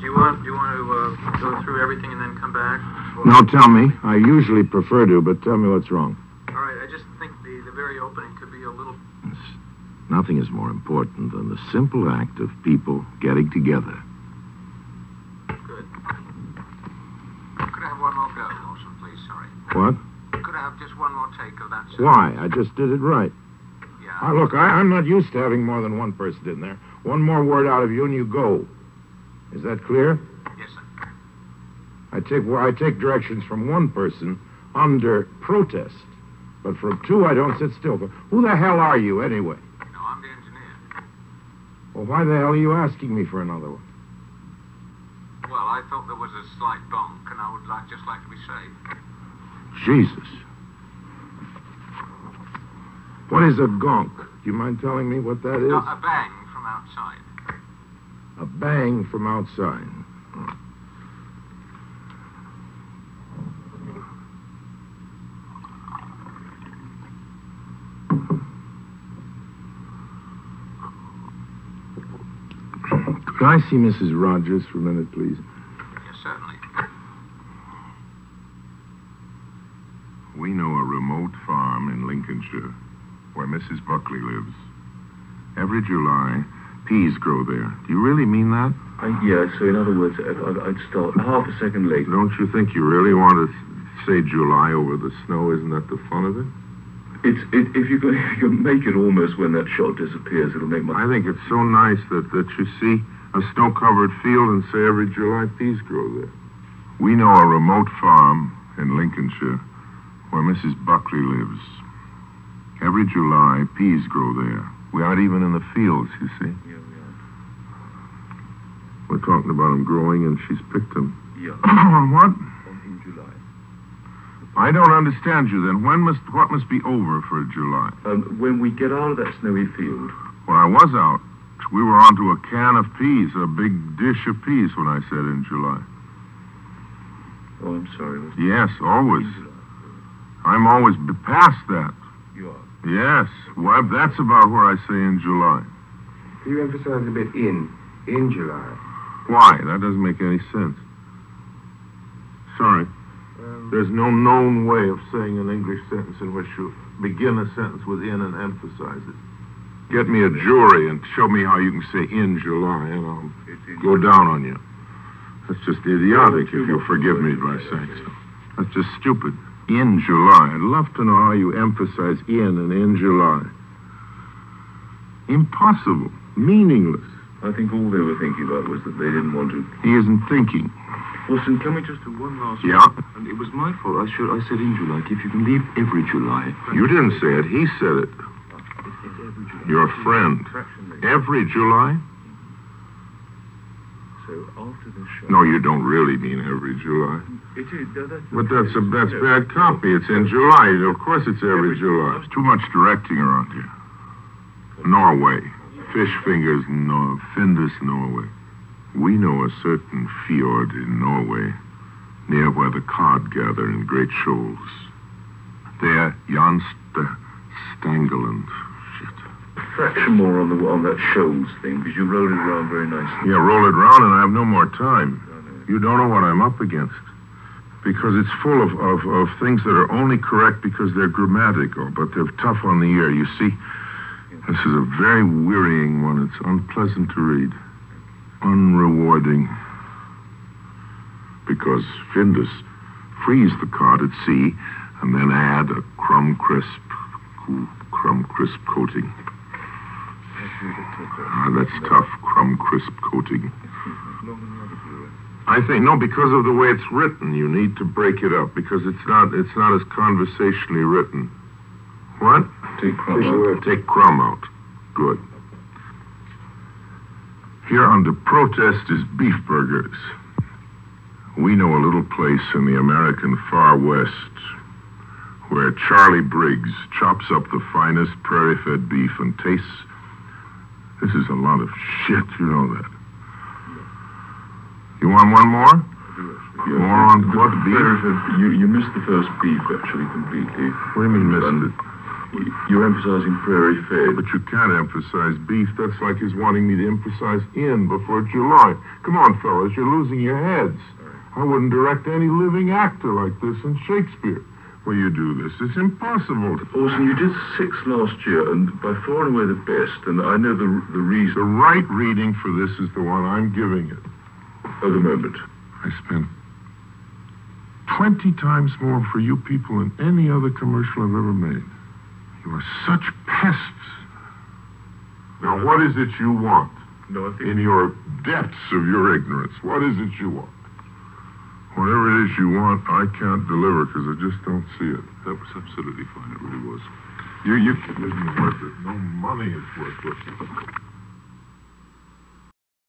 Do you want to go through everything and then come back? No, tell me. I usually prefer to, but tell me what's wrong. All right, I just think the very opening could be a little... Nothing is more important than the simple act of people getting together. Good. Could I have one more go, Orson, please? Sorry. What? Could I have just one more take of that? Why? I just did it right. Yeah. Look, I'm not used to having more than one person in there. One more word out of you and you go. Is that clear? Yes, sir. I take directions from one person under protest. But from two, I don't sit still. Who the hell are you, anyway? No, I'm the engineer. Well, why the hell are you asking me for another one? Well, I thought there was a slight bonk, and I would just like to be safe. Jesus. What is a gonk? Do you mind telling me what that is? No, a bang from outside. A bang from outside. Could I see Mrs. Rogers for a minute, please? Yes, certainly. We know a remote farm in Lincolnshire where Mrs. Buckley lives. Every July, peas grow there. Do you really mean that? Yeah, so in other words, I'd start half a second late. Don't you think you really want to say July over the snow? Isn't that the fun of it? If you can make it almost when that shot disappears, it'll make my... I think it's so nice that you see a snow-covered field and say every July peas grow there. We know a remote farm in Lincolnshire where Mrs. Buckley lives. Every July, peas grow there. We aren't even in the fields, you see. Yeah, we are. We're talking about them growing, and she's picked them. Yeah. What? In July. I don't understand you, then. What must be over for July? When we get out of that snowy field. When I was out, we were onto a can of peas, a big dish of peas when I said in July. Oh, I'm sorry. Yes, always. I'm always past that. You are? Yes. Well, that's about where I say in July. Can you emphasize a bit in July? Why? That doesn't make any sense. Sorry. There's no known way of saying an English sentence in which you begin a sentence with in and emphasize it. Get me a jury and show me how you can say in July, and I'll go down on you. That's just idiotic, if you'll forgive me by saying so. That's just stupid. In July. I'd love to know how you emphasize in and in July. Impossible. Meaningless. I think all they were thinking about was that they didn't want to... He isn't thinking. Wilson, can we just do one last... Yeah? And it was my fault. I said in July. If you can leave every July... You didn't say it. He said it. It's every July. You're a friend. Every July? So after the show... No, you don't really mean every July. It is. But that's bad copy. It's in July. Of course it's every July. There's too much directing around here. Norway. Fish fingers, no, Findus, Norway. We know a certain fjord in Norway, near where the cod gather in great shoals. There, Jan Stangeland. Shit. Fraction more on that shoals thing, because you rolled it around very nicely. Yeah, roll it around, and I have no more time. You don't know what I'm up against. Because it's full of things that are only correct because they're grammatical, but they're tough on the ear. You see, this is a very wearying one. It's unpleasant to read. Unrewarding. Because Findus frees the cod at sea and then add a crumb crisp coating. That's tough, crumb crisp coating. I think, no, because of the way it's written, you need to break it up, because it's not as conversationally written. What? Take crumb out. Take crumb out. Good. Here under protest is beef burgers. We know a little place in the American far west where Charlie Briggs chops up the finest prairie-fed beef and tastes... This is a lot of shit, you know that. You want one more? Yes, more on what beef? You missed the first beef, actually, completely. What do you mean missed it? You're emphasizing prairie fed. But you can't emphasize beef. That's like his wanting me to emphasize in before July. Come on, fellas, you're losing your heads. I wouldn't direct any living actor like this in Shakespeare. Well, you do this. It's impossible. Orson, you did 6 last year, and by far and away the best, and I know the reason. The right reading for this is the one I'm giving it. At the moment. I spent 20 times more for you people than any other commercial I've ever made. You are such pests. Now, what is it you want? No, I think... In your depths of your ignorance, what is it you want? Whatever it is you want, I can't deliver because I just don't see it. That was absolutely fine, it really was. You isn't worth it. No money is worth it.